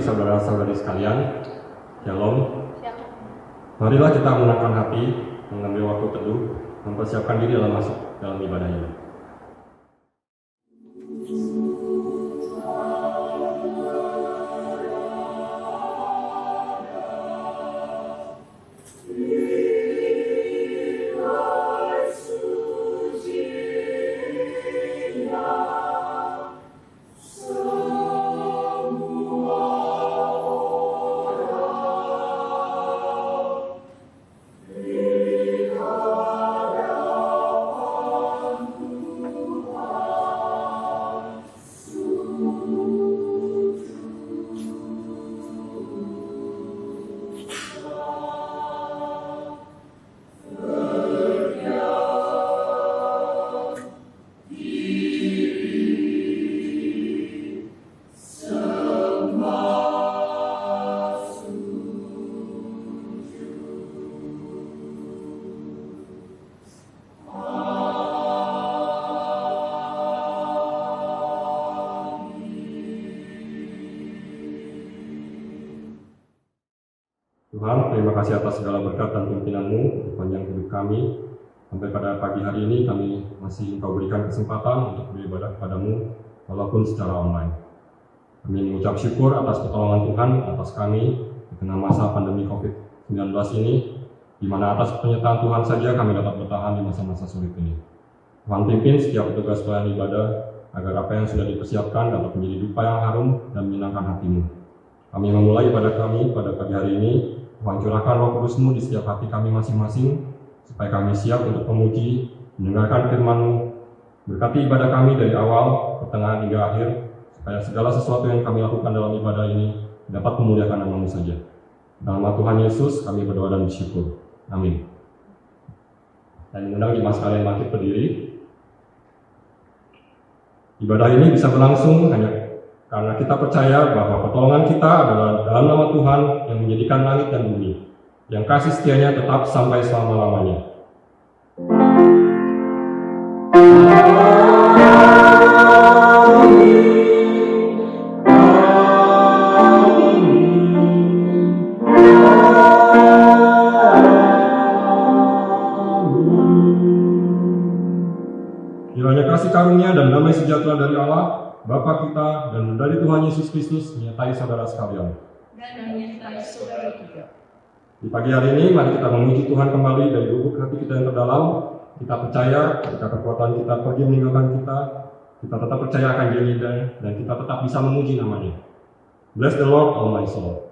saudara-saudari sekalian, Shalom. Marilah kita menenangkan hati, mengambil waktu teduh, mempersiapkan diri dalam masuk dalam ibadah ini. Tuhan, terima kasih atas segala berkat dan pimpinanmu sepanjang hidup kami. Sampai pada pagi hari ini kami masih Engkau berikan kesempatan untuk beribadah kepadamu walaupun secara online. Kami mengucap syukur atas pertolongan Tuhan atas kami di tengah masa pandemi COVID-19 ini, di mana atas penyertaan Tuhan saja kami dapat bertahan di masa-masa sulit ini. Tuhan pimpin setiap petugas pelayan ibadah agar apa yang sudah dipersiapkan dapat menjadi dupa yang harum dan menyenangkan hatimu. Kami memulai ibadah kami pada pagi hari ini. Tuhan curahkan Roh Kudus-Mu di setiap hati kami masing-masing, supaya kami siap untuk memuji, mendengarkan firman-Mu. Berkati ibadah kami dari awal, pertengahan hingga akhir, supaya segala sesuatu yang kami lakukan dalam ibadah ini dapat memuliakan nama-Mu saja. Dalam nama Tuhan Yesus kami berdoa dan bersyukur. Amin. Dan mengundang jemaat sekalian bangkit berdiri. Ibadah ini bisa berlangsung hanya karena kita percaya bahwa pertolongan kita adalah dalam nama Tuhan yang menjadikan langit dan bumi, yang kasih setianya tetap sampai selama-lamanya. Kiranya kasih karunia dan damai sejahtera dari Allah Bapa kita dan dari Tuhan Yesus Kristus menyertai saudara sekalian. Dan menyertai saudara juga. Di pagi hari ini mari kita memuji Tuhan kembali dari lubuk hati kita yang terdalam. Kita percaya ketika kekuatan kita pergi meninggalkan kita tetap percaya akan janjinya dan kita tetap bisa memuji namanya. Bless the Lord, all my soul.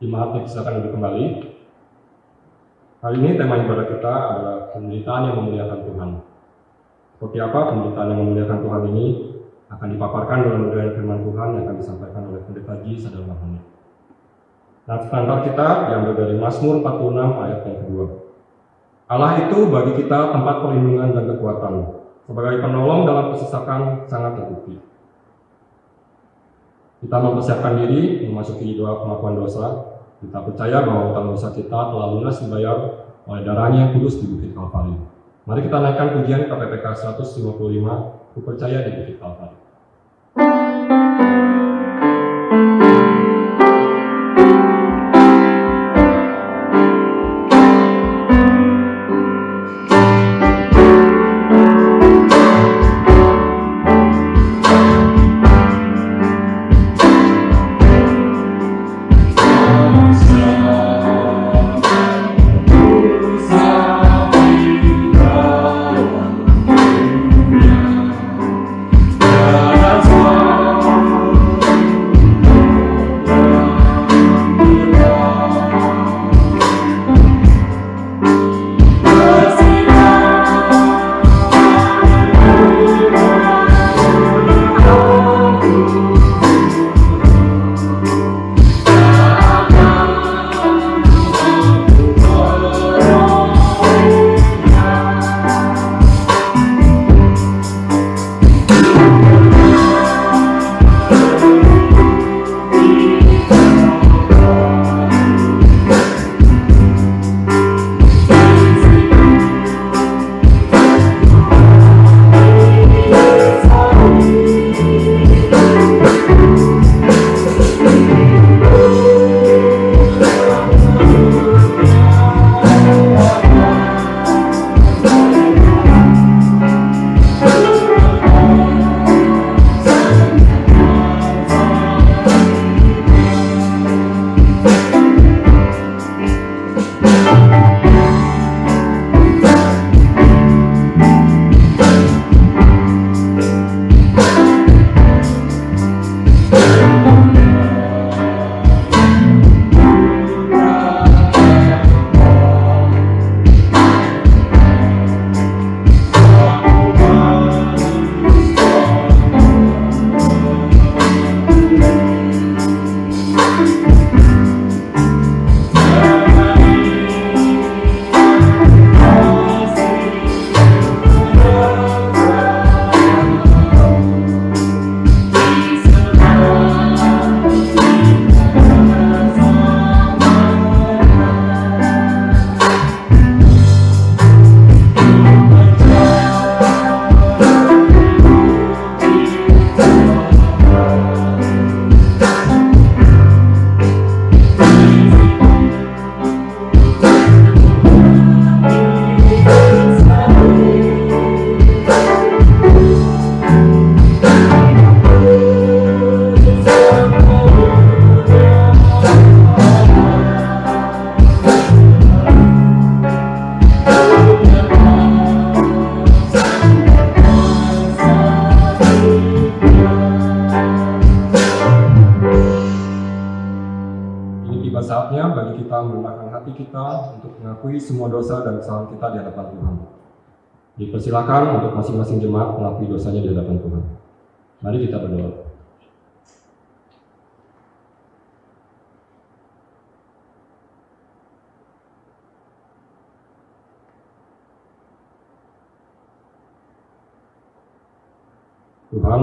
Jemaat disilakan duduk kembali. Hari ini tema ibadah kita adalah pemberitaan yang memuliakan Tuhan. Seperti apa pemberitaan yang memuliakan Tuhan ini akan dipaparkan dalam uraian firman Tuhan yang akan disampaikan oleh Pendeta Haji Sadar Mahmud. Nah, standar kita diambil dari Mazmur 46 ayat yang kedua. Allah itu bagi kita tempat perlindungan dan kekuatan, sebagai penolong dalam kesesakan sangat terbukti. Kita mempersiapkan diri memasuki doa pengakuan dosa. Kita percaya bahwa utang dosa kita telah lunas dibayar oleh darahnya yang kudus di Bukit Kalvari. Mari kita naikkan pujian KPPK 155, Ku Percaya di Bukit Kalvari. Yeah. hati kita untuk mengakui semua dosa dan kesalahan kita di hadapan Tuhan. Dipersilakan untuk masing-masing jemaat mengakui dosanya di hadapan Tuhan. Mari kita berdoa. Tuhan,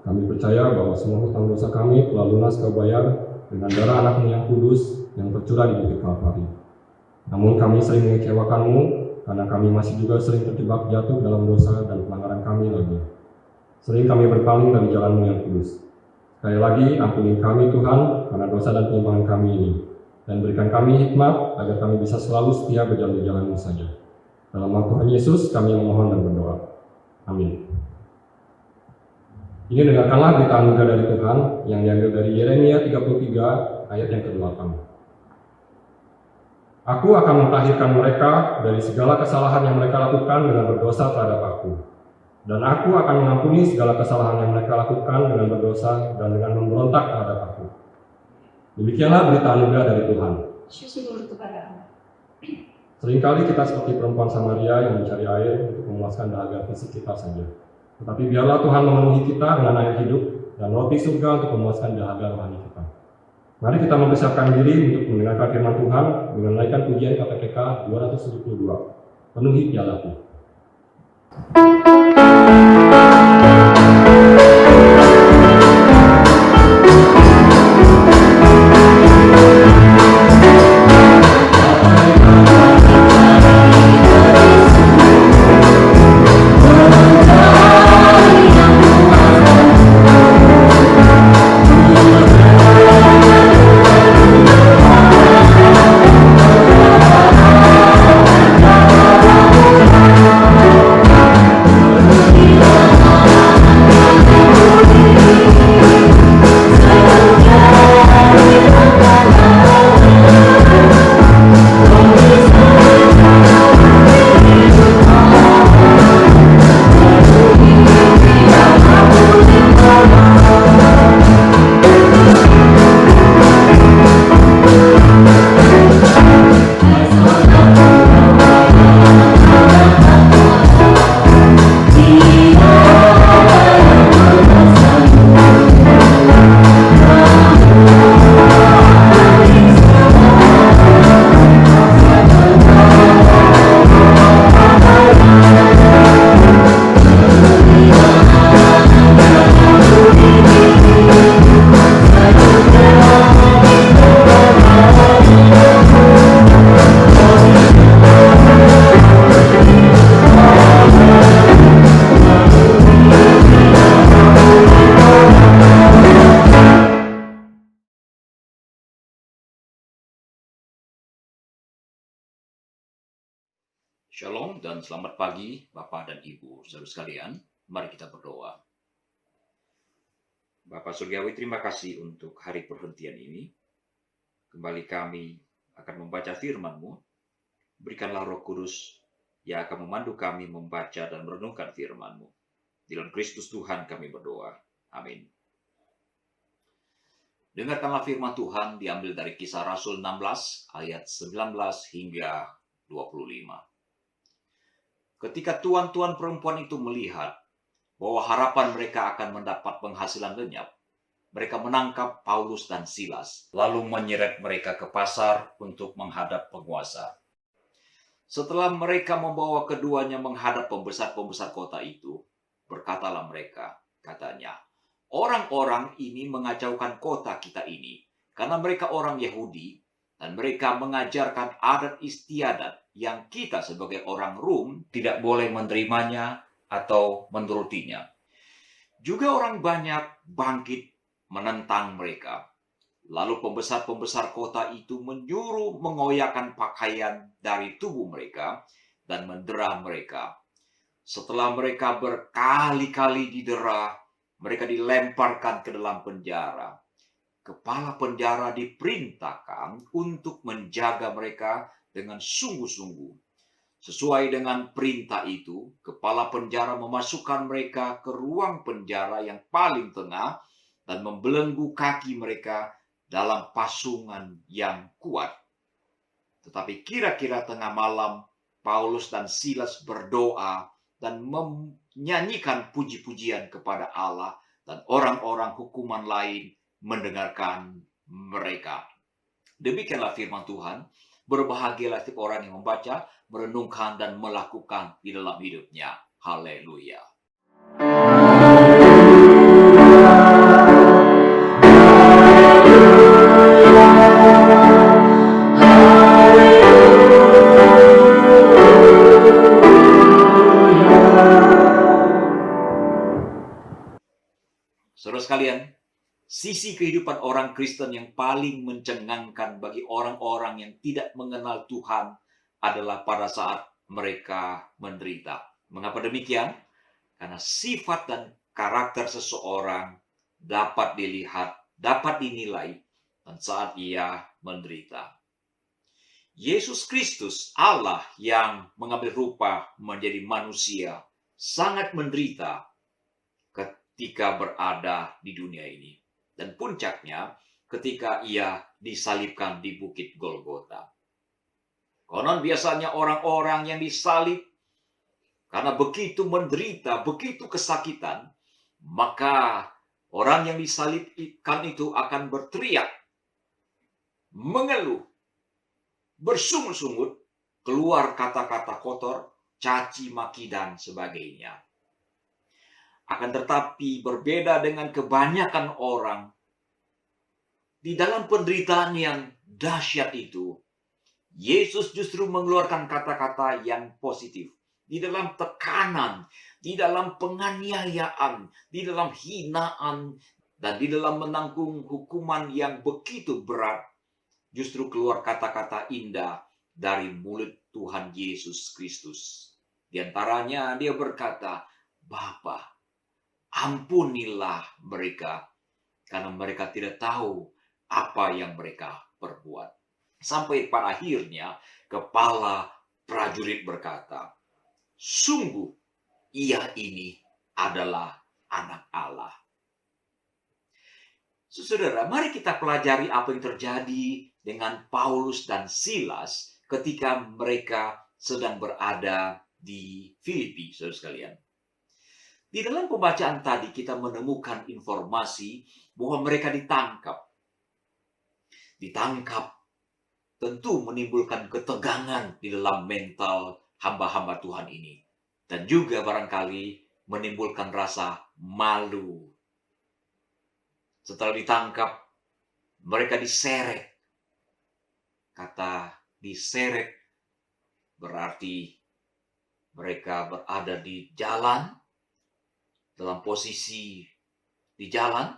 kami percaya bahwa semua hutang dosa kami telah lunas Kau bayar dengan darah Anak-Mu yang kudus yang tercurah di bukit Kalvari. Namun kami sering mengecewakan-Mu karena kami masih juga sering terjebak jatuh dalam dosa dan pelanggaran kami lagi. Sering kami berpaling dari jalan-Mu yang kudus. Sekali lagi, ampuni kami Tuhan karena dosa dan penyimpangan kami ini. Dan berikan kami hikmat agar kami bisa selalu setia berjalan di jalan-Mu saja. Dalam nama Tuhan Yesus kami memohon dan berdoa. Amin. Ini dengarkanlah berita anugerah dari Tuhan yang diambil dari Yeremia 33 ayat yang ke-8. Aku akan mentahirkan mereka dari segala kesalahan yang mereka lakukan dengan berdosa terhadap aku. Dan aku akan mengampuni segala kesalahan yang mereka lakukan dengan berdosa dan dengan memberontak terhadap aku. Demikianlah berita anugerah dari Tuhan. Syukur kepadamu. Seringkali kita seperti perempuan Samaria yang mencari air untuk memuaskan dahaga fisik kita saja. Tetapi biarlah Tuhan memenuhi kita dengan air hidup dan roti surga untuk memuaskan dahaga rohani kita. Mari kita mempersiapkan diri untuk mendengarkan firman Tuhan dengan menaikkan pujian KPPK 272. Penuhi pialaku. Shalom dan selamat pagi Bapak dan Ibu, saudara sekalian. Mari kita berdoa. Bapak Surgawi, terima kasih untuk hari perhentian ini. Kembali kami akan membaca firman-Mu. Berikanlah Roh Kudus yang akan memandu kami membaca dan merenungkan firman-Mu. Di dalam Kristus Tuhan kami berdoa. Amin. Dengarkanlah firman Tuhan diambil dari Kisah Rasul 16 ayat 19 hingga 25. Ketika tuan-tuan perempuan itu melihat bahwa harapan mereka akan mendapat penghasilan lenyap, mereka menangkap Paulus dan Silas, lalu menyeret mereka ke pasar untuk menghadap penguasa. Setelah mereka membawa keduanya menghadap pembesar-pembesar kota itu, berkatalah mereka, katanya, orang-orang ini mengacaukan kota kita ini, karena mereka orang Yahudi, dan mereka mengajarkan adat istiadat yang kita sebagai orang Rom tidak boleh menerimanya atau menurutinya. Juga orang banyak bangkit menentang mereka. Lalu pembesar-pembesar kota itu menyuruh mengoyakkan pakaian dari tubuh mereka dan mendera mereka. Setelah mereka berkali-kali didera, mereka dilemparkan ke dalam penjara. Kepala penjara diperintahkan untuk menjaga mereka dengan sungguh-sungguh. Sesuai dengan perintah itu, kepala penjara memasukkan mereka ke ruang penjara yang paling tengah dan membelenggu kaki mereka dalam pasungan yang kuat. Tetapi kira-kira tengah malam, Paulus dan Silas berdoa dan menyanyikan puji-pujian kepada Allah, dan orang-orang hukuman lain mendengarkan mereka. Demikianlah firman Tuhan. Berbahagialah setiap orang yang membaca, merenungkan, dan melakukan di dalam hidupnya. Haleluya. Saudara sekalian, sisi kehidupan orang Kristen yang paling mencengangkan bagi orang-orang yang tidak mengenal Tuhan adalah pada saat mereka menderita. Mengapa demikian? Karena sifat dan karakter seseorang dapat dilihat, dapat dinilai dan saat ia menderita. Yesus Kristus, Allah yang mengambil rupa menjadi manusia, sangat menderita ketika berada di dunia ini. Dan puncaknya ketika ia disalibkan di Bukit Golgota. Konon biasanya orang-orang yang disalib karena begitu menderita, begitu kesakitan, maka orang yang disalibkan itu akan berteriak, mengeluh, bersungut-sungut, keluar kata-kata kotor, caci maki dan sebagainya. Akan tetapi berbeda dengan kebanyakan orang, di dalam penderitaan yang dahsyat itu, Yesus justru mengeluarkan kata-kata yang positif. Di dalam tekanan, di dalam penganiayaan, di dalam hinaan, dan di dalam menanggung hukuman yang begitu berat, justru keluar kata-kata indah dari mulut Tuhan Yesus Kristus. Di antaranya dia berkata, "Bapa, ampunilah mereka, karena mereka tidak tahu apa yang mereka perbuat." Sampai pada akhirnya, kepala prajurit berkata, "Sungguh, ia ini adalah anak Allah." Saudara, mari kita pelajari apa yang terjadi dengan Paulus dan Silas ketika mereka sedang berada di Filipi, saudara sekalian. Di dalam pembacaan tadi kita menemukan informasi bahwa mereka ditangkap. Ditangkap tentu menimbulkan ketegangan di dalam mental hamba-hamba Tuhan ini. Dan juga barangkali menimbulkan rasa malu. Setelah ditangkap, mereka diseret. Kata diseret berarti mereka berada di jalan, dalam posisi di jalan,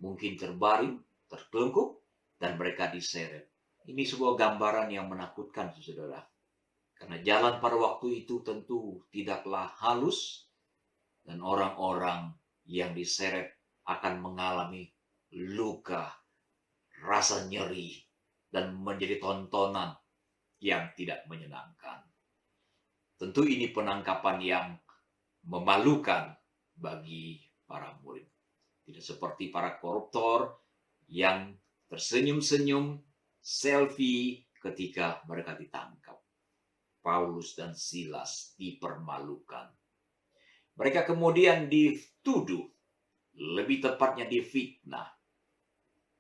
mungkin terbaring, tertelungkup, dan mereka diseret. Ini sebuah gambaran yang menakutkan, saudara. Karena jalan pada waktu itu tentu tidaklah halus, dan orang-orang yang diseret akan mengalami luka, rasa nyeri, dan menjadi tontonan yang tidak menyenangkan. Tentu ini penangkapan yang memalukan bagi para murid. Tidak seperti para koruptor yang tersenyum-senyum, selfie ketika mereka ditangkap. Paulus dan Silas dipermalukan. Mereka kemudian dituduh, lebih tepatnya difitnah.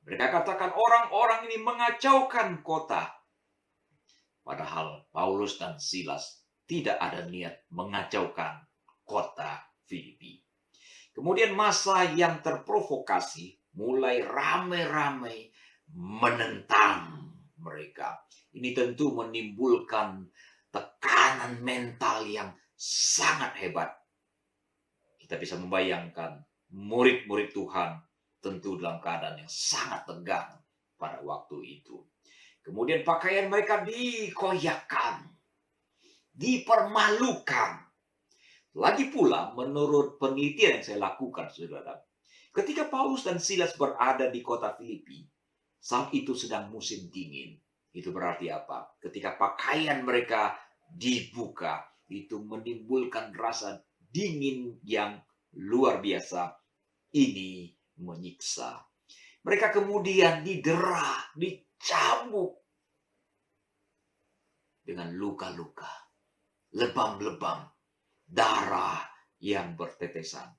Mereka katakan orang-orang ini mengacaukan kota. Padahal Paulus dan Silas tidak ada niat mengacaukan kota Filipi. Kemudian massa yang terprovokasi mulai ramai-ramai menentang mereka. Ini tentu menimbulkan tekanan mental yang sangat hebat. Kita bisa membayangkan murid-murid Tuhan tentu dalam keadaan yang sangat tegang pada waktu itu. Kemudian pakaian mereka dikoyakkan, dipermalukan. Lagi pula menurut penelitian yang saya lakukan, saudara, ketika Paulus dan Silas berada di kota Filipi, saat itu sedang musim dingin. Itu berarti apa? Ketika pakaian mereka dibuka, itu menimbulkan rasa dingin yang luar biasa. Ini menyiksa. Mereka kemudian didera, dicambuk. dengan luka-luka, lebam-lebam, darah yang bertetesan.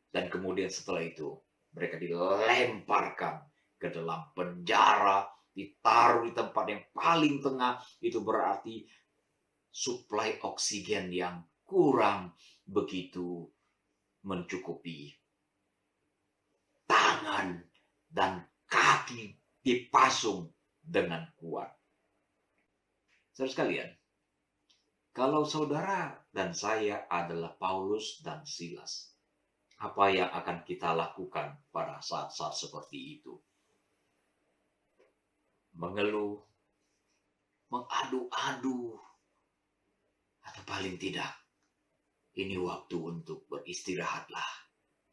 Dan kemudian setelah itu, mereka dilemparkan ke dalam penjara, ditaruh di tempat yang paling tengah. Itu berarti suplai oksigen yang kurang begitu mencukupi. Tangan dan kaki dipasung dengan kuat. Saudara sekalian, kalau saudara dan saya adalah Paulus dan Silas, apa yang akan kita lakukan pada saat-saat seperti itu? Mengeluh, mengadu-adu, atau paling tidak, ini waktu untuk beristirahatlah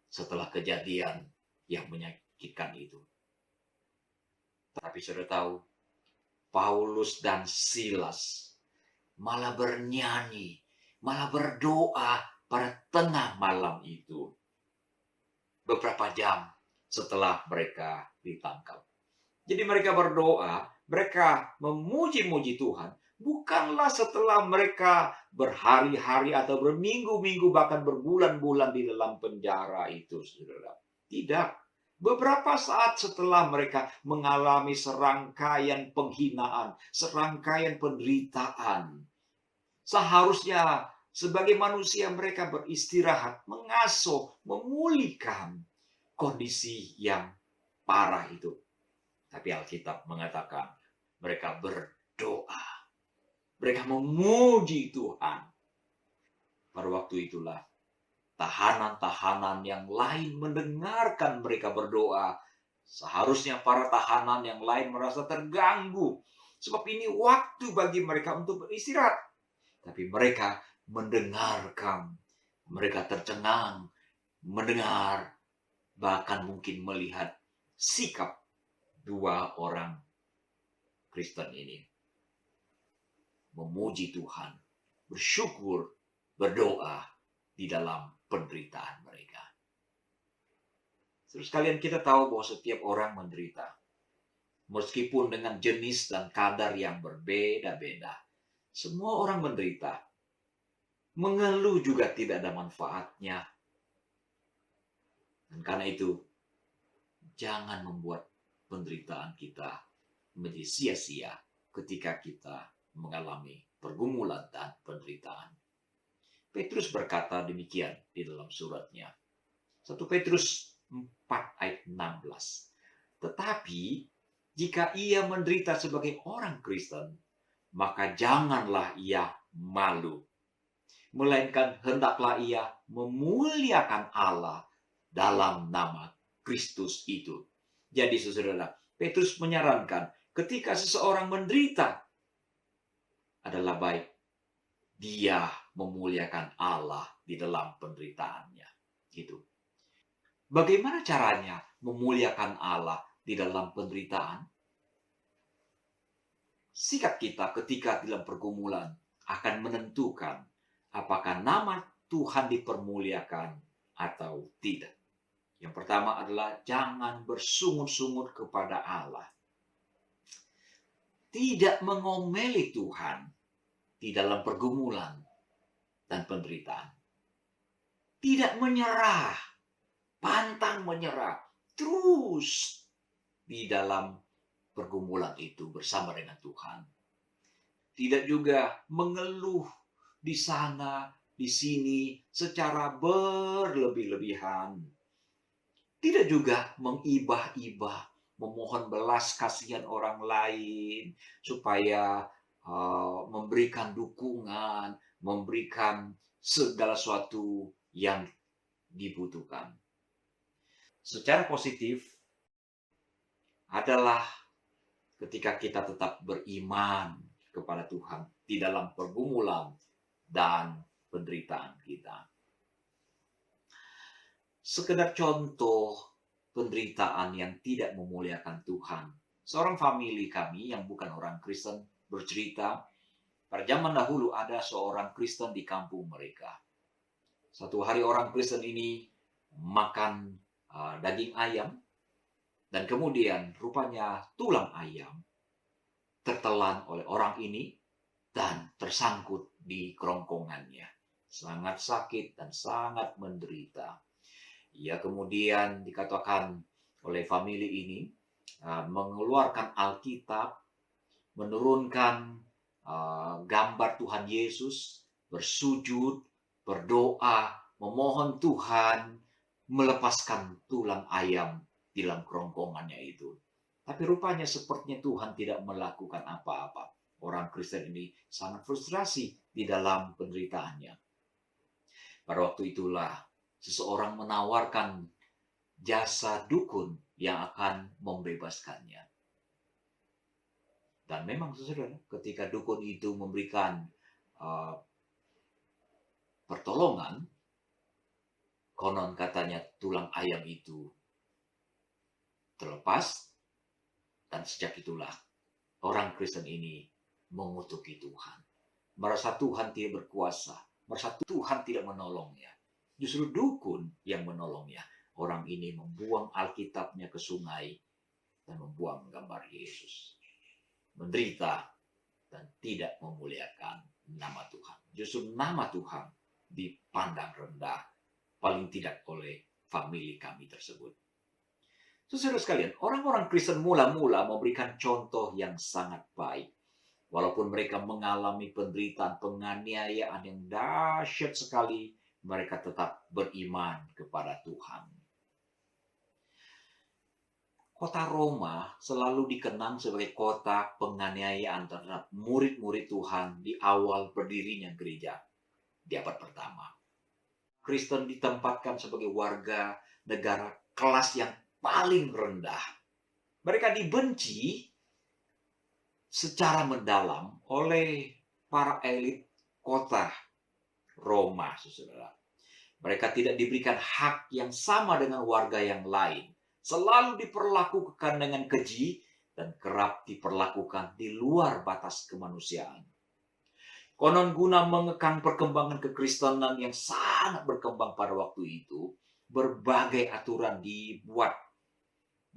setelah kejadian yang menyakitkan itu. Tapi saudara tahu, Paulus dan Silas malah bernyanyi, malah berdoa pada tengah malam itu. Beberapa jam setelah mereka ditangkap. Jadi mereka berdoa, mereka memuji-muji Tuhan. Bukanlah setelah mereka berhari-hari atau berminggu-minggu bahkan berbulan-bulan di dalam penjara itu, saudara. Tidak. Beberapa saat setelah mereka mengalami serangkaian penghinaan, serangkaian penderitaan. Seharusnya sebagai manusia mereka beristirahat, mengasuh, memulihkan kondisi yang parah itu. Tapi Alkitab mengatakan mereka berdoa. Mereka memuji Tuhan. Pada waktu itulah tahanan-tahanan yang lain mendengarkan mereka berdoa. Seharusnya para tahanan yang lain merasa terganggu. Sebab ini waktu bagi mereka untuk beristirahat. Tapi mereka mendengarkan. Mereka tercengang. Mendengar. Bahkan mungkin melihat sikap dua orang Kristen ini. Memuji Tuhan. Bersyukur. Berdoa. Di dalam penderitaan mereka. Terus kalian kita tahu bahwa setiap orang menderita. Meskipun dengan jenis dan kadar yang berbeda-beda. Semua orang menderita. Mengeluh juga tidak ada manfaatnya. Dan karena itu, jangan membuat penderitaan kita menjadi sia-sia ketika kita mengalami pergumulan dan penderitaan. Petrus berkata demikian di dalam suratnya. 1 Petrus 4 ayat 16. Tetapi jika ia menderita sebagai orang Kristen, maka janganlah ia malu. Melainkan hendaklah ia memuliakan Allah dalam nama Kristus itu. Jadi saudara, Petrus menyarankan ketika seseorang menderita adalah baik dia memuliakan Allah di dalam penderitaannya. Gitu. Bagaimana caranya memuliakan Allah di dalam penderitaan? Sikap kita ketika dalam pergumulan akan menentukan apakah nama Tuhan dipermuliakan atau tidak. Yang pertama adalah jangan bersungut-sungut kepada Allah. Tidak mengomeli Tuhan di dalam pergumulan dan penderitaan. Tidak menyerah, pantang menyerah, terus di dalam pergumulan itu bersama dengan Tuhan. Tidak juga mengeluh di sana, di sini secara berlebih-lebihan. Tidak juga mengibah-ibah, memohon belas kasihan orang lain supaya memberikan dukungan, memberikan segala sesuatu yang dibutuhkan. Secara positif adalah ketika kita tetap beriman kepada Tuhan di dalam pergumulan dan penderitaan kita. Sekedar contoh penderitaan yang tidak memuliakan Tuhan. Seorang famili kami yang bukan orang Kristen bercerita, pada zaman dahulu ada seorang Kristen di kampung mereka. Satu hari orang Kristen ini makan daging ayam, dan kemudian rupanya tulang ayam tertelan oleh orang ini, dan tersangkut di kerongkongannya. Sangat sakit dan sangat menderita. Ia kemudian dikatakan oleh famili ini mengeluarkan Alkitab, menurunkan gambar Tuhan Yesus, bersujud, berdoa, memohon Tuhan melepaskan tulang ayam di dalam kerongkongannya itu. Tapi rupanya sepertinya Tuhan tidak melakukan apa-apa. Orang Kristen ini sangat frustrasi di dalam penderitaannya. Pada waktu itulah seseorang menawarkan jasa dukun yang akan membebaskannya. Dan memang saudara, ketika dukun itu memberikan pertolongan, konon katanya tulang ayam itu terlepas, dan sejak itulah orang Kristen ini mengutuki Tuhan. Merasa Tuhan tidak berkuasa, merasa Tuhan tidak menolongnya. Justru dukun yang menolongnya. Orang ini membuang Alkitabnya ke sungai dan membuang gambar Yesus. Menderita dan tidak memuliakan nama Tuhan. Justru nama Tuhan dipandang rendah, paling tidak oleh famili kami tersebut. Saudara sekalian, orang-orang Kristen mula-mula memberikan contoh yang sangat baik. Walaupun mereka mengalami penderitaan, penganiayaan yang dahsyat sekali, mereka tetap beriman kepada Tuhan. Kota Roma selalu dikenang sebagai kota penganiayaan terhadap murid-murid Tuhan di awal berdirinya gereja di abad pertama. Kristen ditempatkan sebagai warga negara kelas yang paling rendah. Mereka dibenci secara mendalam oleh para elit kota Roma, saudara. Mereka tidak diberikan hak yang sama dengan warga yang lain. Selalu diperlakukan dengan keji dan kerap diperlakukan di luar batas kemanusiaan. Konon guna mengekang perkembangan kekristenan yang sangat berkembang pada waktu itu, berbagai aturan dibuat.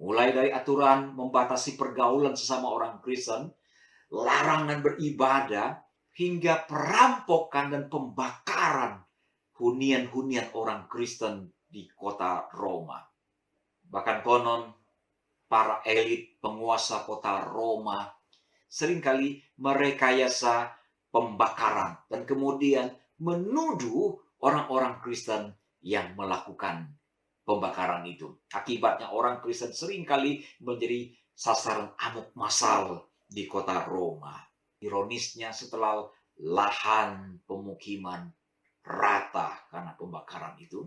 Mulai dari aturan membatasi pergaulan sesama orang Kristen, larangan beribadah, hingga perampokan dan pembakaran hunian-hunian orang Kristen di kota Roma. Bahkan konon para elit penguasa kota Roma seringkali merekayasa pembakaran dan kemudian menuduh orang-orang Kristen yang melakukan pembakaran itu. Akibatnya orang Kristen seringkali menjadi sasaran amuk massal di kota Roma. Ironisnya setelah lahan pemukiman rata karena pembakaran itu,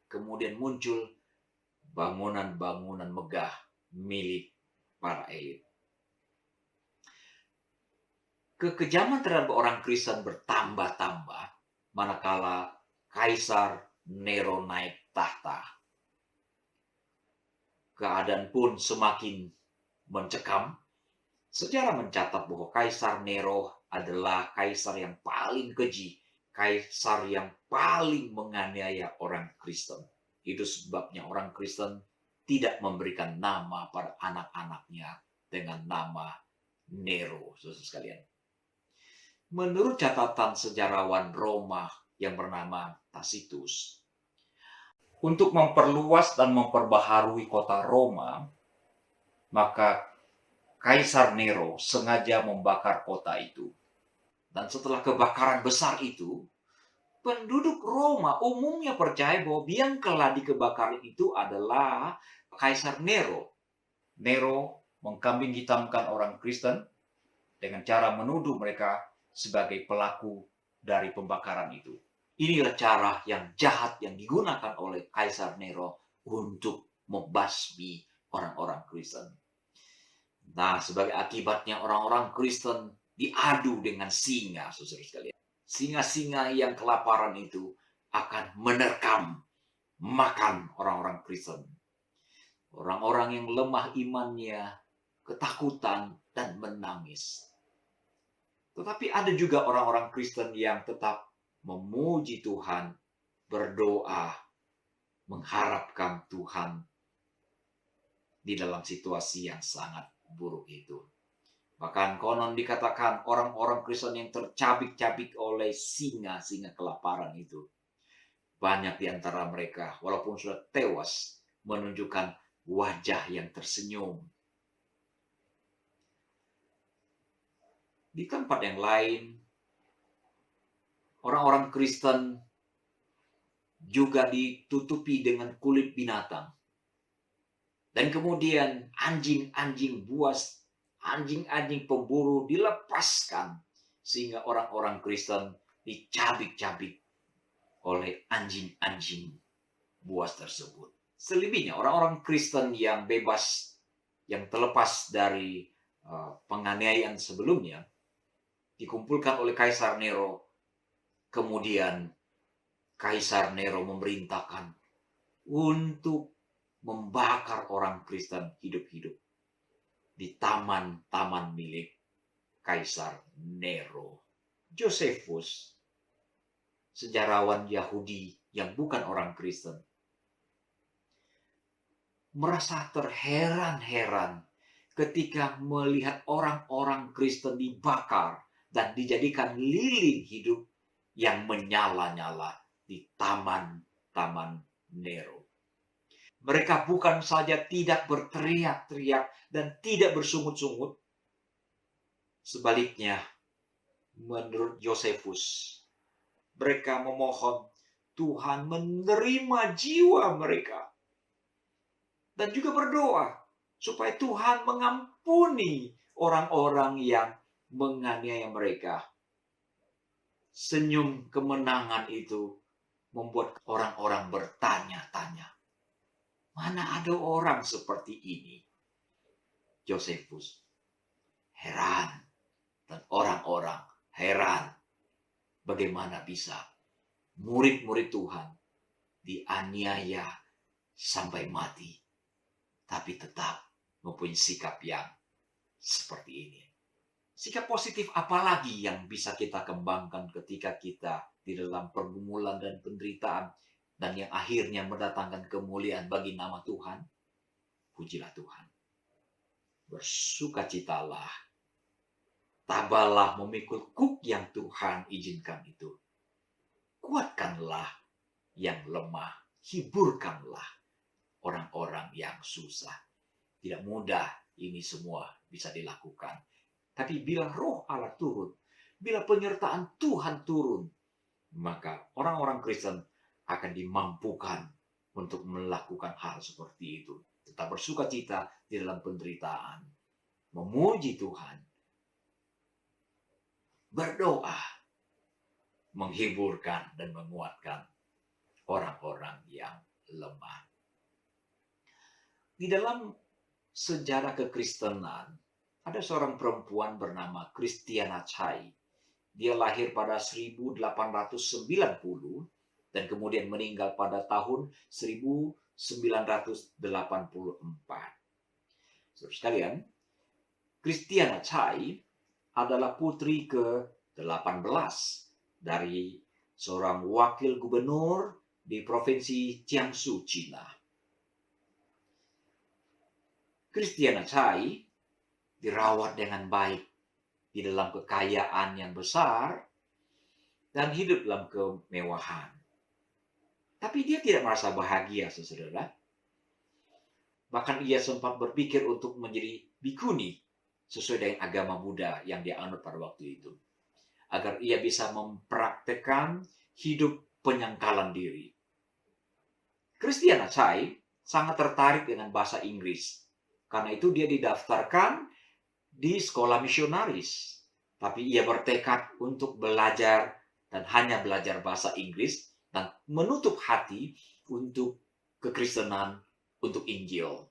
kemudian muncul bangunan-bangunan megah milik para elit. Kekejaman terhadap orang Kristen bertambah-tambah manakala Kaisar Nero naik tahta. Keadaan pun semakin mencekam. Sejarah mencatat bahwa Kaisar Nero adalah kaisar yang paling keji, kaisar yang paling menganiaya orang Kristen. Itu sebabnya orang Kristen tidak memberikan nama pada anak-anaknya dengan nama Nero, saudara sekalian. Menurut catatan sejarawan Roma yang bernama Tacitus, untuk memperluas dan memperbaharui kota Roma, maka Kaisar Nero sengaja membakar kota itu. Dan setelah kebakaran besar itu, penduduk Roma umumnya percaya bahwa yang telah dikebakaran itu adalah Kaisar Nero. Nero mengkambing hitamkan orang Kristen dengan cara menuduh mereka sebagai pelaku dari pembakaran itu. Inilah cara yang jahat yang digunakan oleh Kaisar Nero untuk membasmi orang-orang Kristen. Nah, sebagai akibatnya orang-orang Kristen diadu dengan singa, saudara sekalian. Singa-singa yang kelaparan itu akan menerkam, makan orang-orang Kristen. Orang-orang yang lemah imannya, ketakutan, dan menangis. Tetapi ada juga orang-orang Kristen yang tetap memuji Tuhan, berdoa, mengharapkan Tuhan di dalam situasi yang sangat buruk itu. Bahkan konon dikatakan orang-orang Kristen yang tercabik-cabik oleh singa-singa kelaparan itu. Banyak di antara mereka, walaupun sudah tewas, menunjukkan wajah yang tersenyum. Di tempat yang lain, orang-orang Kristen juga ditutupi dengan kulit binatang. Dan kemudian anjing-anjing buas, anjing-anjing pemburu dilepaskan. Sehingga orang-orang Kristen dicabik-cabik oleh anjing-anjing buas tersebut. Selebihnya orang-orang Kristen yang bebas, yang terlepas dari penganiayaan sebelumnya, dikumpulkan oleh Kaisar Nero. Kemudian Kaisar Nero memerintahkan untuk membakar orang Kristen hidup-hidup di taman-taman milik Kaisar Nero. Josephus, sejarawan Yahudi yang bukan orang Kristen, merasa terheran-heran ketika melihat orang-orang Kristen dibakar dan dijadikan lilin hidup yang menyala-nyala di taman-taman Nero. Mereka bukan saja tidak berteriak-teriak dan tidak bersungut-sungut. Sebaliknya, menurut Josephus, mereka memohon Tuhan menerima jiwa mereka. Dan juga berdoa supaya Tuhan mengampuni orang-orang yang menganiaya mereka. Senyum kemenangan itu membuat orang-orang bertanya-tanya. Mana ada orang seperti ini? Josephus heran dan orang-orang heran. Bagaimana bisa murid-murid Tuhan dianiaya sampai mati, tapi tetap mempunyai sikap yang seperti ini. Sikap positif apalagi yang bisa kita kembangkan ketika kita di dalam pergumulan dan penderitaan dan yang akhirnya mendatangkan kemuliaan bagi nama Tuhan? Pujilah Tuhan. Bersukacitalah. Tabahlah memikul kuk yang Tuhan izinkan itu. Kuatkanlah yang lemah. Hiburkanlah orang-orang yang susah. Tidak mudah ini semua bisa dilakukan. Tapi bila roh Allah turun, bila penyertaan Tuhan turun, maka orang-orang Kristen akan dimampukan untuk melakukan hal seperti itu. Tetap bersukacita di dalam penderitaan. Memuji Tuhan. Berdoa. Menghiburkan dan menguatkan orang-orang yang lemah. Di dalam sejarah kekristenan, ada seorang perempuan bernama Christiana Chai. Dia lahir pada 1890 dan kemudian meninggal pada tahun 1984. Saudara sekalian, Christiana Chai adalah putri ke-18 dari seorang wakil gubernur di provinsi Jiangsu, Cina. Christiana Chai dirawat dengan baik di dalam kekayaan yang besar dan hidup dalam kemewahan. Tapi dia tidak merasa bahagia, saudara. Bahkan ia sempat berpikir untuk menjadi bikuni sesuai dengan agama Buddha yang dia anut pada waktu itu. Agar ia bisa mempraktekkan hidup penyangkalan diri. Christiana Chai sangat tertarik dengan bahasa Inggris. Karena itu dia didaftarkan di sekolah misionaris. Tapi ia bertekad untuk belajar dan hanya belajar bahasa Inggris dan menutup hati untuk kekristenan, untuk Injil.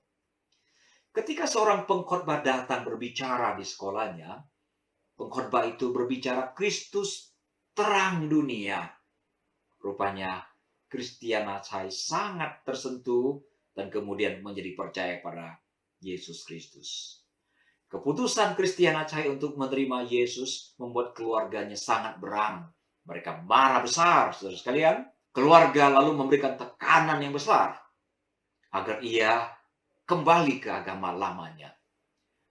Ketika seorang pengkhotbah datang berbicara di sekolahnya, pengkhotbah itu berbicara Kristus terang dunia. Rupanya Christiana Chai sangat tersentuh dan kemudian menjadi percaya pada Yesus Kristus. Keputusan Christiana Chai untuk menerima Yesus membuat keluarganya sangat berang. Mereka marah besar, saudara sekalian. Keluarga lalu memberikan tekanan yang besar agar ia kembali ke agama lamanya.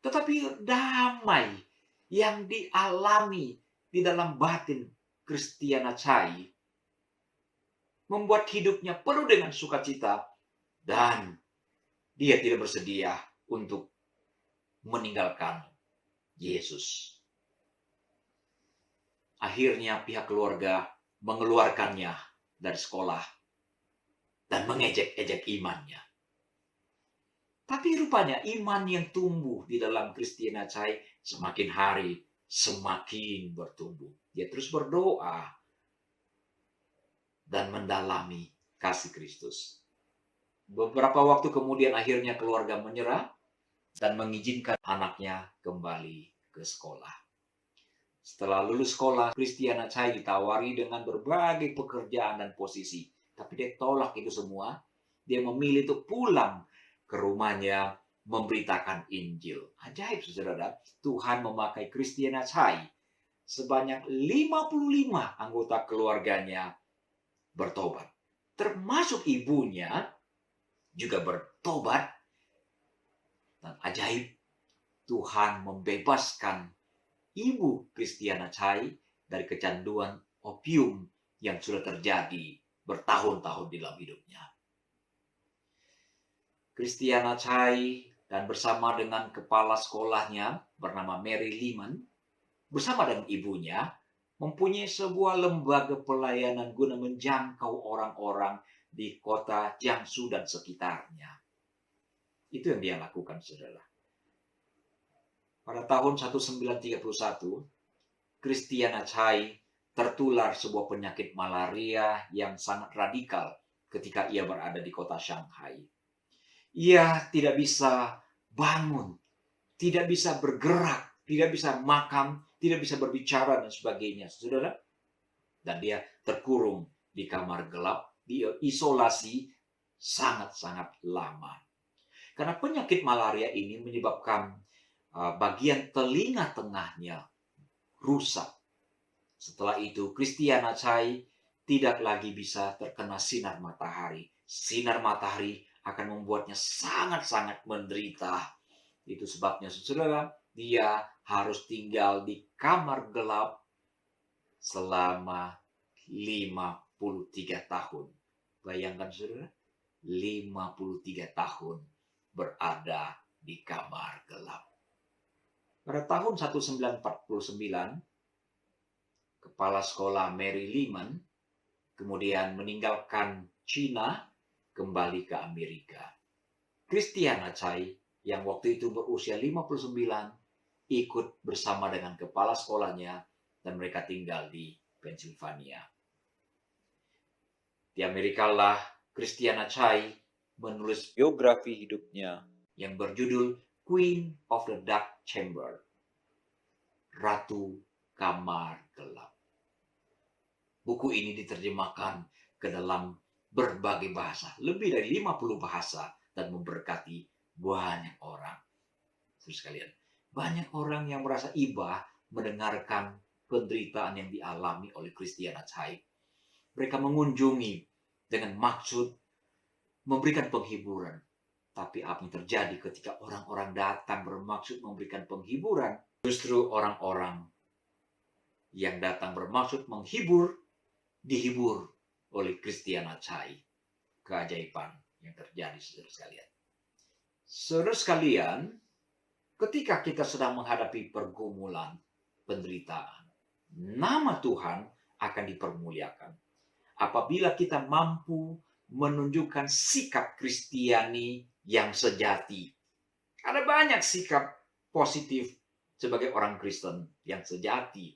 Tetapi damai yang dialami di dalam batin Christiana Chai membuat hidupnya penuh dengan sukacita dan dia tidak bersedia untuk meninggalkan Yesus. Akhirnya pihak keluarga mengeluarkannya dari sekolah dan mengejek-ejek imannya. Tapi rupanya iman yang tumbuh di dalam Christiana Chai semakin hari semakin bertumbuh. Dia terus berdoa dan mendalami kasih Kristus. Beberapa waktu kemudian akhirnya keluarga menyerah dan mengizinkan anaknya kembali ke sekolah. Setelah lulus sekolah, Christiana Chai ditawari dengan berbagai pekerjaan dan posisi. Tapi dia tolak itu semua. Dia memilih untuk pulang ke rumahnya memberitakan Injil. Ajaib, saudara. Tuhan memakai Christiana Chai. Sebanyak 55 anggota keluarganya bertobat. Termasuk ibunya juga bertobat. Dan ajaib, Tuhan membebaskan ibu Christiana Chai dari kecanduan opium yang sudah terjadi bertahun-tahun di dalam hidupnya. Christiana Chai dan bersama dengan kepala sekolahnya bernama Mary Lehman, bersama dengan ibunya, mempunyai sebuah lembaga pelayanan guna menjangkau orang-orang di kota Jiangsu dan sekitarnya. Itu yang dia lakukan, saudara. Pada tahun 1931, Christiana Chai tertular sebuah penyakit malaria yang sangat radikal ketika ia berada di kota Shanghai. Ia tidak bisa bangun, tidak bisa bergerak, tidak bisa makan, tidak bisa berbicara dan sebagainya, saudara. Dan dia terkurung di kamar gelap, diisolasi sangat-sangat lama. Karena penyakit malaria ini menyebabkan bagian telinga tengahnya rusak. Setelah itu, Christiana Chai tidak lagi bisa terkena sinar matahari. Sinar matahari akan membuatnya sangat-sangat menderita. Itu sebabnya, saudara, dia harus tinggal di kamar gelap selama 53 tahun. Bayangkan, saudara, 53 tahun berada di kamar gelap. Pada tahun 1949, kepala sekolah Mary Lehman kemudian meninggalkan China kembali ke Amerika. Christiana Chai yang waktu itu berusia 59 ikut bersama dengan kepala sekolahnya dan mereka tinggal di Pennsylvania. Di Amerika lah Christiana Chai menulis biografi hidupnya yang berjudul Queen of the Dark Chamber, Ratu Kamar Gelap. Buku ini diterjemahkan ke dalam berbagai bahasa, lebih dari 50 bahasa, dan memberkati banyak orang. Terus sekalian, banyak orang yang merasa iba mendengarkan penderitaan yang dialami oleh Christiana Chai. Mereka mengunjungi dengan maksud memberikan penghiburan. Tapi apa yang terjadi ketika orang-orang datang bermaksud memberikan penghiburan? Justru orang-orang yang datang bermaksud menghibur, dihibur oleh Christiana Chai. Keajaiban yang terjadi, saudara sekalian. Saudara sekalian, ketika kita sedang menghadapi pergumulan, penderitaan, nama Tuhan akan dipermuliakan. Apabila kita mampu menunjukkan sikap Kristiani yang sejati. Ada banyak sikap positif sebagai orang Kristen yang sejati.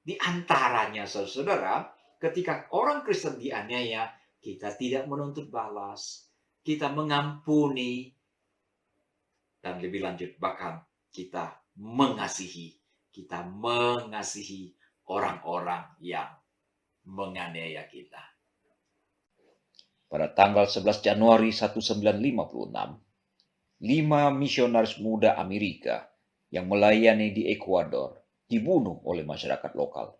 Di antaranya, saudara, ketika orang Kristen dianiaya, kita tidak menuntut balas, kita mengampuni, dan lebih lanjut bahkan kita mengasihi orang-orang yang menganiaya kita. Pada tanggal 11 Januari 1956, 5 misionaris muda Amerika yang melayani di Ekuador dibunuh oleh masyarakat lokal.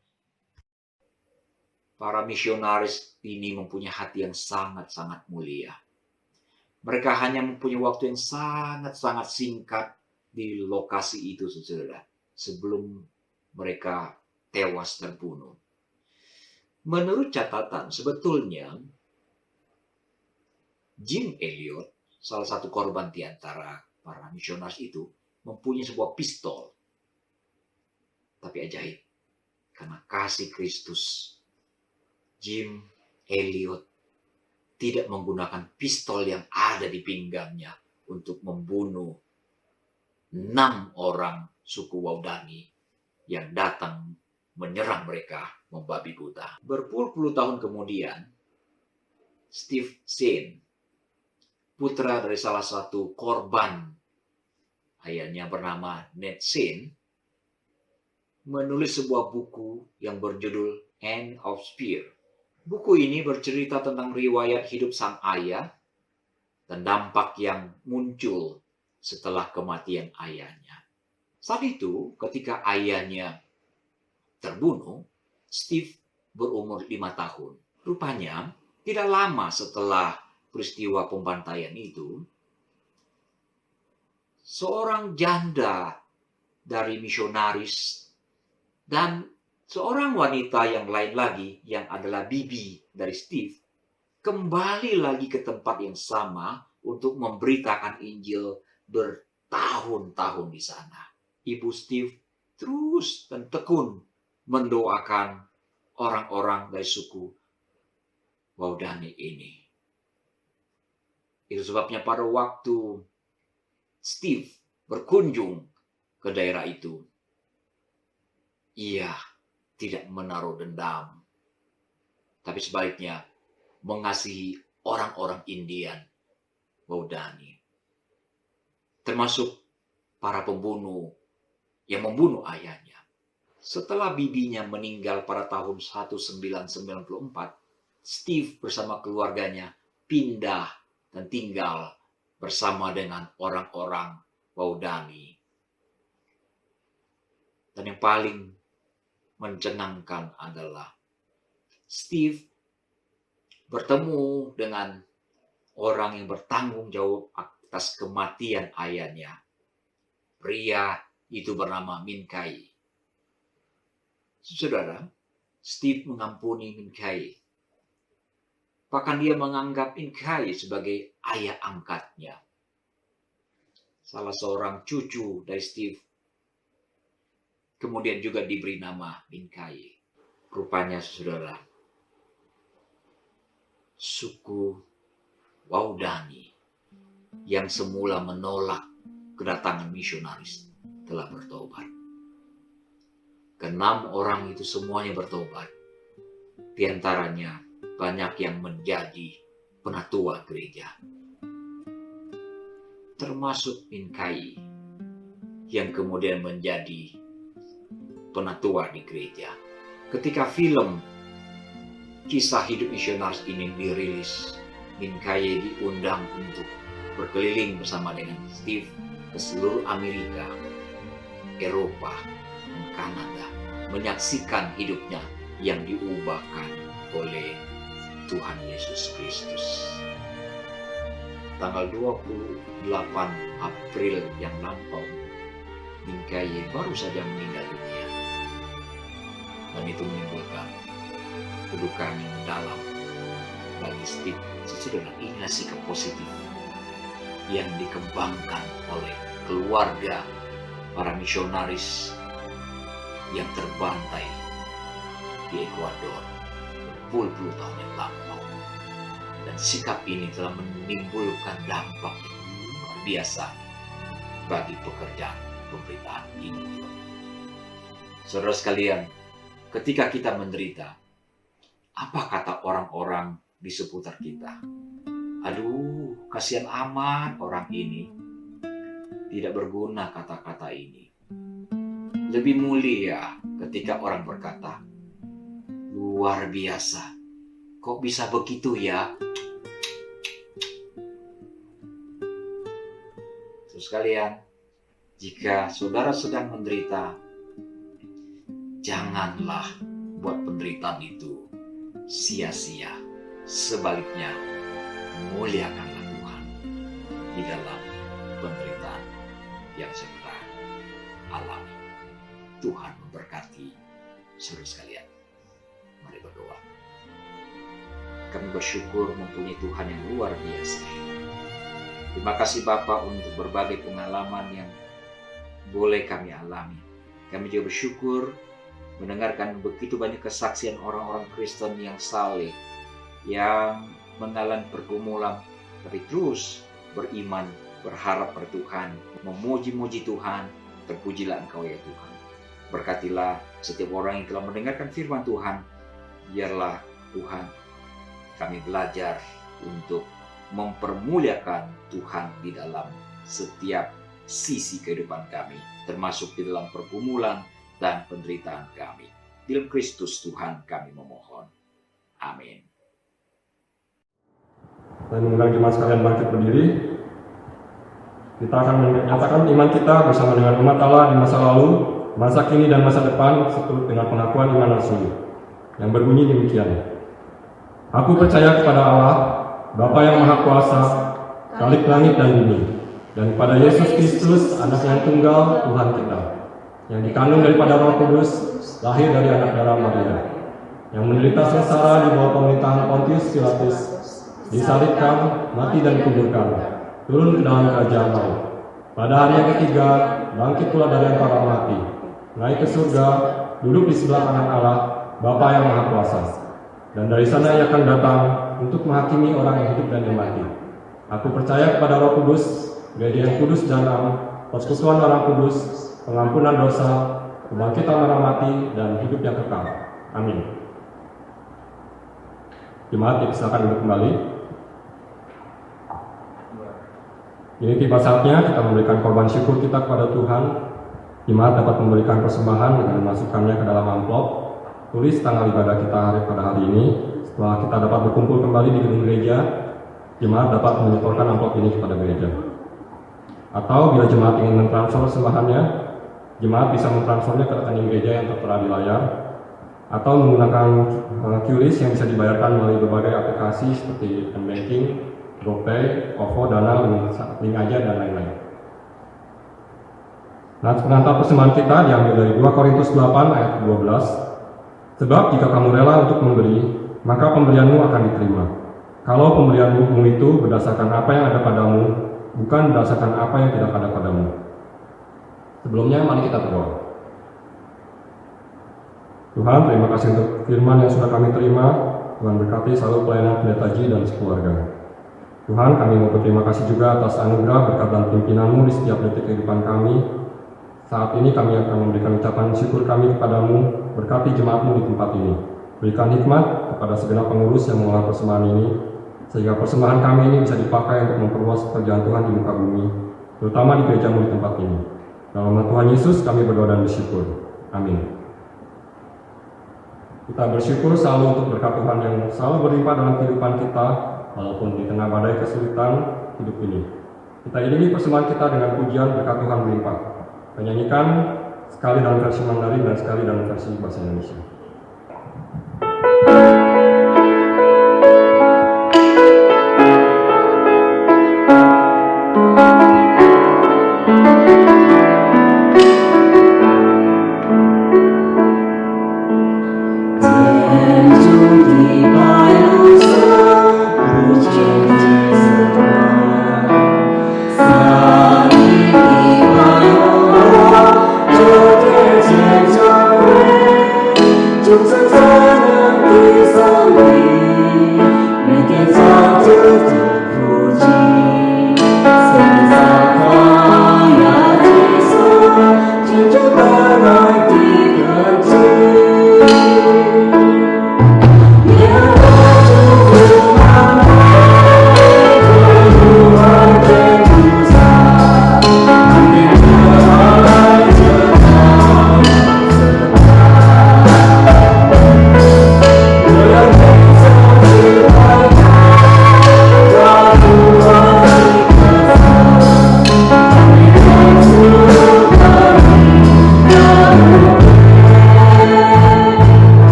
Para misionaris ini mempunyai hati yang sangat-sangat mulia. Mereka hanya mempunyai waktu yang sangat-sangat singkat di lokasi itu, saudara. sebelum mereka tewas terbunuh. Menurut catatan, sebetulnya Jim Elliot, salah satu korban di antara para misionaris itu, mempunyai sebuah pistol. Tapi ajaib, karena kasih Kristus, Jim Elliot tidak menggunakan pistol yang ada di pinggangnya untuk membunuh 6 orang suku Waodani yang datang menyerang mereka membabi buta. Berpuluh-puluh tahun kemudian, Steve Zane, putra dari salah satu korban, ayahnya bernama Ned Zane, menulis sebuah buku yang berjudul End of Spear. Buku ini bercerita tentang riwayat hidup sang ayah dan dampak yang muncul setelah kematian ayahnya. Saat itu, ketika ayahnya terbunuh, Steve berumur 5 tahun. Rupanya, tidak lama setelah peristiwa pembantaian itu, seorang janda dari misionaris dan seorang wanita yang lain lagi yang adalah bibi dari Steve kembali lagi ke tempat yang sama untuk memberitakan Injil bertahun-tahun di sana. Ibu Steve terus dan tekun mendoakan orang-orang dari suku Waodani ini. Itu sebabnya pada waktu Steve berkunjung ke daerah itu, ia tidak menaruh dendam, tapi sebaliknya mengasihi orang-orang Indian Waodani, termasuk para pembunuh yang membunuh ayahnya. Setelah bibinya meninggal pada tahun 1994, Steve bersama keluarganya pindah dan tinggal bersama dengan orang-orang Waodani. Dan yang paling mencengangkan adalah Steve bertemu dengan orang yang bertanggung jawab atas kematian ayahnya. Pria itu bernama Min Kai. Saudara, Steve mengampuni Min Kai. Bahkan dia menganggap Min Kai sebagai ayah angkatnya. Salah seorang cucu dari Steve kemudian juga diberi nama Min Kai. Rupanya, saudara, suku Waodani yang semula menolak kedatangan misionaris telah bertobat. Ke-6 orang itu semuanya bertobat. Di antaranya banyak yang menjadi penatua gereja. Termasuk Min Kai yang kemudian menjadi penatua di gereja. Ketika film kisah hidup misionaris ini dirilis, Min Kai diundang untuk berkeliling bersama dengan Steve ke seluruh Amerika, Eropa, dan Kanada, menyaksikan hidupnya yang diubahkan oleh Tuhan Yesus Kristus. Tanggal 28 April yang lampau, Min Kai baru saja meninggal dunia. Dan itu menimbulkan kedukaan yang mendalam bagi Steve. Saudara, inilah sikap positif yang dikembangkan oleh keluarga para misionaris yang terbantai di Ekuador berpuluh-puluh tahun yang lampau. Dan sikap ini telah menimbulkan dampak yang luar biasa bagi pekerjaan pemberitaan Injil. Saudara sekalian, ketika kita menderita, apa kata orang-orang di seputar kita? Aduh, kasihan amat orang ini. Tidak berguna kata-kata ini. Lebih mulia ketika orang berkata, luar biasa. Kok bisa begitu ya? Terus sekalian, jika saudara sedang menderita, janganlah buat penderitaan itu sia-sia. Sebaliknya, muliakanlah Tuhan di dalam penderitaan yang sedang alami. Tuhan memberkati saudara sekalian. Mari berdoa. Kami bersyukur mempunyai Tuhan yang luar biasa. Terima kasih Bapa untuk berbagai pengalaman yang boleh kami alami. Kami juga bersyukur mendengarkan begitu banyak kesaksian orang-orang Kristen yang saleh, yang mengalami pergumulan, tapi terus beriman, berharap pada Tuhan, memuji-muji Tuhan. Terpujilah Engkau ya Tuhan. Berkatilah setiap orang yang telah mendengarkan firman Tuhan. Biarlah Tuhan, kami belajar untuk mempermuliakan Tuhan di dalam setiap sisi kehidupan kami, termasuk di dalam pergumulan dan penderitaan kami. Di dalam Kristus Tuhan kami memohon. Amin. Saya mengundang jemaat sekalian bangkit berdiri. Kita akan menyatakan iman kita bersama dengan umat Allah di masa lalu, masa kini dan masa depan seturut dengan pengakuan iman rasuli yang berbunyi demikian. Aku percaya kepada Allah, Bapa yang Maha Kuasa, Khalik langit dan bumi, dan kepada Yesus Kristus, Anak yang tunggal Tuhan kita, yang dikandung daripada Roh Kudus, lahir dari anak darah Maria, yang menderita sengsara di bawah pemerintahan Pontius Pilatus, disalibkan, mati dan dikuburkan, turun ke dalam kerajaan maut. Pada hari yang ketiga, bangkit pula dari antara mati, naik ke surga, duduk di sebelah kanan Allah, Bapa yang Maha Kuasa. Dan dari sana ia akan datang untuk menghakimi orang yang hidup dan yang mati. Aku percaya kepada Roh Kudus, gereja yang kudus dan am, persekutuan orang kudus, pengampunan dosa, kebangkitan orang mati, dan hidup yang kekal. Amin. Jemaat dipersilakan duduk kembali. Ini tiba saatnya kita memberikan korban syukur kita kepada Tuhan. Jemaat dapat memberikan persembahan dengan memasukkannya ke dalam amplop. Tulis tanggal ibadah kita pada hari ini. Setelah kita dapat berkumpul kembali di gedung gereja, jemaat dapat menyetorkan amplop ini kepada gereja. Atau bila jemaat ingin mentransfer persembahannya, jemaat bisa mentransfernya ke rekening gereja yang tertera di layar, atau menggunakan QRIS yang bisa dibayarkan melalui berbagai aplikasi seperti M-Banking, GoPay, OVO, Dana, Link Aja, dan lain-lain. Nah, pengantar persembahan kita diambil dari 2 Korintus 8 ayat 12. Sebab jika kamu rela untuk memberi, maka pemberianmu akan diterima. Kalau pemberianmu itu berdasarkan apa yang ada padamu, bukan berdasarkan apa yang tidak ada padamu. Sebelumnya, mari kita berdoa. Tuhan, terima kasih untuk firman yang sudah kami terima. Tuhan berkati selalu pelayanan pendeta Ji dan sekeluarga. Tuhan, kami mau berterima kasih juga atas anugerah, berkat dan pimpinan-Mu di setiap detik kehidupan kami. Saat ini kami akan memberikan ucapan syukur kami kepadamu. Berkati jemaat-Mu di tempat ini. Berikan hikmat kepada segenap pengurus yang mengolah persembahan ini, sehingga persembahan kami ini bisa dipakai untuk memperluas pekerjaan Tuhan di muka bumi, terutama di gereja-Mu di tempat ini. Dalam nama Tuhan Yesus kami berdoa dan bersyukur. Amin. Kita bersyukur selalu untuk berkat Tuhan yang selalu berlimpah dalam kehidupan kita, walaupun di tengah badai kesulitan hidup ini. Kita iringi persembahan kita dengan pujian berkat Tuhan berlimpah. Menyanyikan sekali dalam versi Mandarin dan sekali dalam versi bahasa Indonesia.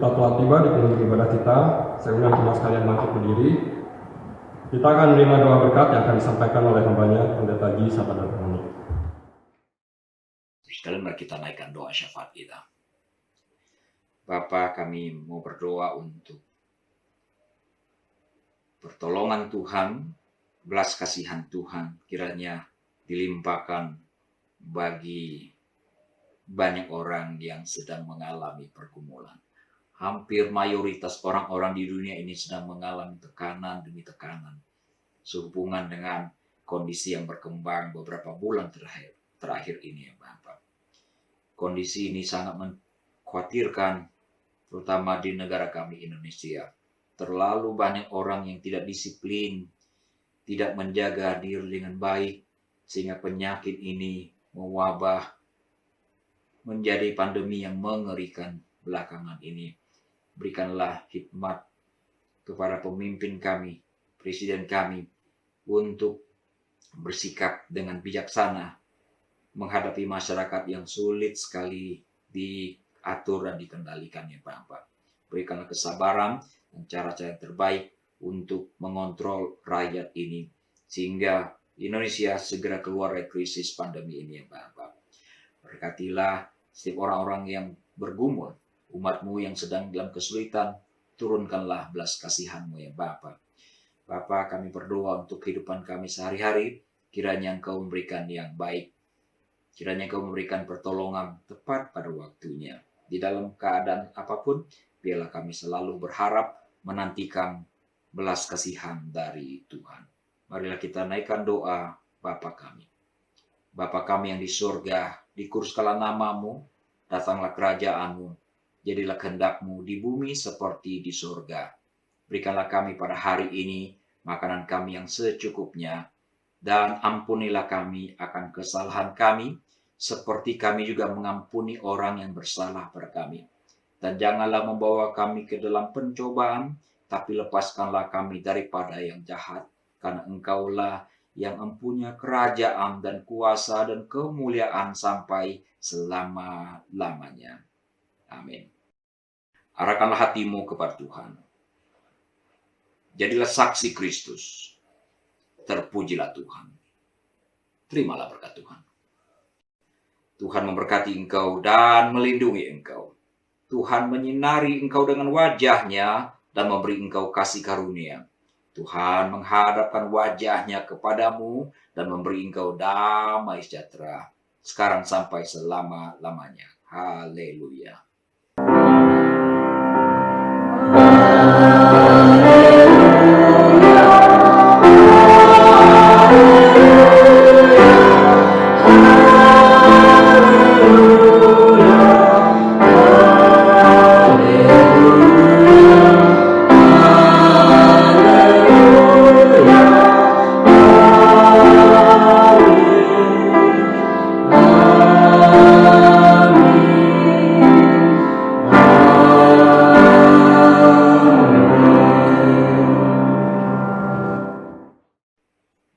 Kita telah tiba di penghujung ibadah kita. Saya undang jemaat sekalian bangkit berdiri. Kita akan menerima doa berkat yang akan disampaikan oleh hambanya Pendeta Ji Sapadharmoni. Sekalian mari kita naikkan doa syafaat kita. Bapa, kami mau berdoa untuk pertolongan Tuhan, belas kasihan Tuhan kiranya dilimpahkan bagi banyak orang yang sedang mengalami pergumulan. Hampir mayoritas orang-orang di dunia ini sedang mengalami tekanan demi tekanan sehubungan dengan kondisi yang berkembang beberapa bulan terakhir ini ya Bapak. Kondisi ini sangat mengkhawatirkan, terutama di negara kami Indonesia. Terlalu banyak orang yang tidak disiplin, tidak menjaga diri dengan baik, sehingga penyakit ini mewabah menjadi pandemi yang mengerikan belakangan ini. Berikanlah hikmat kepada pemimpin kami, presiden kami, untuk bersikap dengan bijaksana menghadapi masyarakat yang sulit sekali diatur dan dikendalikan ya Bapak. Berikanlah kesabaran dan cara-cara yang terbaik untuk mengontrol rakyat ini, sehingga Indonesia segera keluar dari krisis pandemi ini ya Bapak. Berkatilah setiap orang-orang yang bergumul, umat-Mu yang sedang dalam kesulitan, turunkanlah belas kasihan-Mu ya Bapa. Bapa, kami berdoa untuk kehidupan kami sehari-hari, kiranya Engkau memberikan yang baik, kiranya Engkau memberikan pertolongan tepat pada waktunya. Di dalam keadaan apapun, biarlah kami selalu berharap menantikan belas kasihan dari Tuhan. Marilah kita naikkan doa Bapa kami. Bapa kami yang di surga, dikuruskanlah nama-Mu, datanglah kerajaan-Mu, jadilah kehendak-Mu di bumi seperti di surga. Berikanlah kami pada hari ini makanan kami yang secukupnya, dan ampunilah kami akan kesalahan kami, seperti kami juga mengampuni orang yang bersalah pada kami. Dan janganlah membawa kami ke dalam pencobaan, tapi lepaskanlah kami daripada yang jahat, karena Engkaulah yang mempunyai kerajaan dan kuasa dan kemuliaan sampai selama-lamanya. Amin. Arahkanlah hatimu kepada Tuhan. Jadilah saksi Kristus. Terpujilah Tuhan. Terimalah berkat Tuhan. Tuhan memberkati engkau dan melindungi engkau. Tuhan menyinari engkau dengan wajah-Nya dan memberi engkau kasih karunia. Tuhan menghadapkan wajah-Nya kepadamu dan memberi engkau damai sejahtera, sekarang sampai selama-lamanya. Haleluya.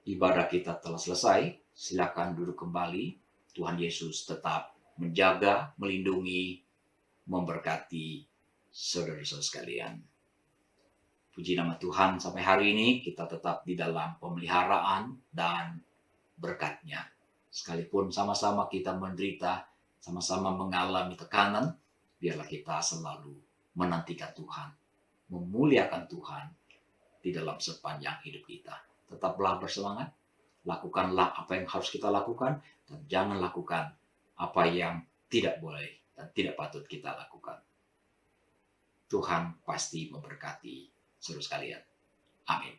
Ibadah kita telah selesai. Silakan duduk kembali. Tuhan Yesus tetap menjaga, melindungi, memberkati saudara-saudara sekalian. Puji nama Tuhan, sampai hari ini kita tetap di dalam pemeliharaan dan berkat-Nya. Sekalipun sama-sama kita menderita, sama-sama mengalami tekanan, biarlah kita selalu menantikan Tuhan, memuliakan Tuhan di dalam sepanjang hidup kita. Tetaplah bersemangat, lakukanlah apa yang harus kita lakukan, dan jangan lakukan apa yang tidak boleh dan tidak patut kita lakukan. Tuhan pasti memberkati saudara sekalian. Amin.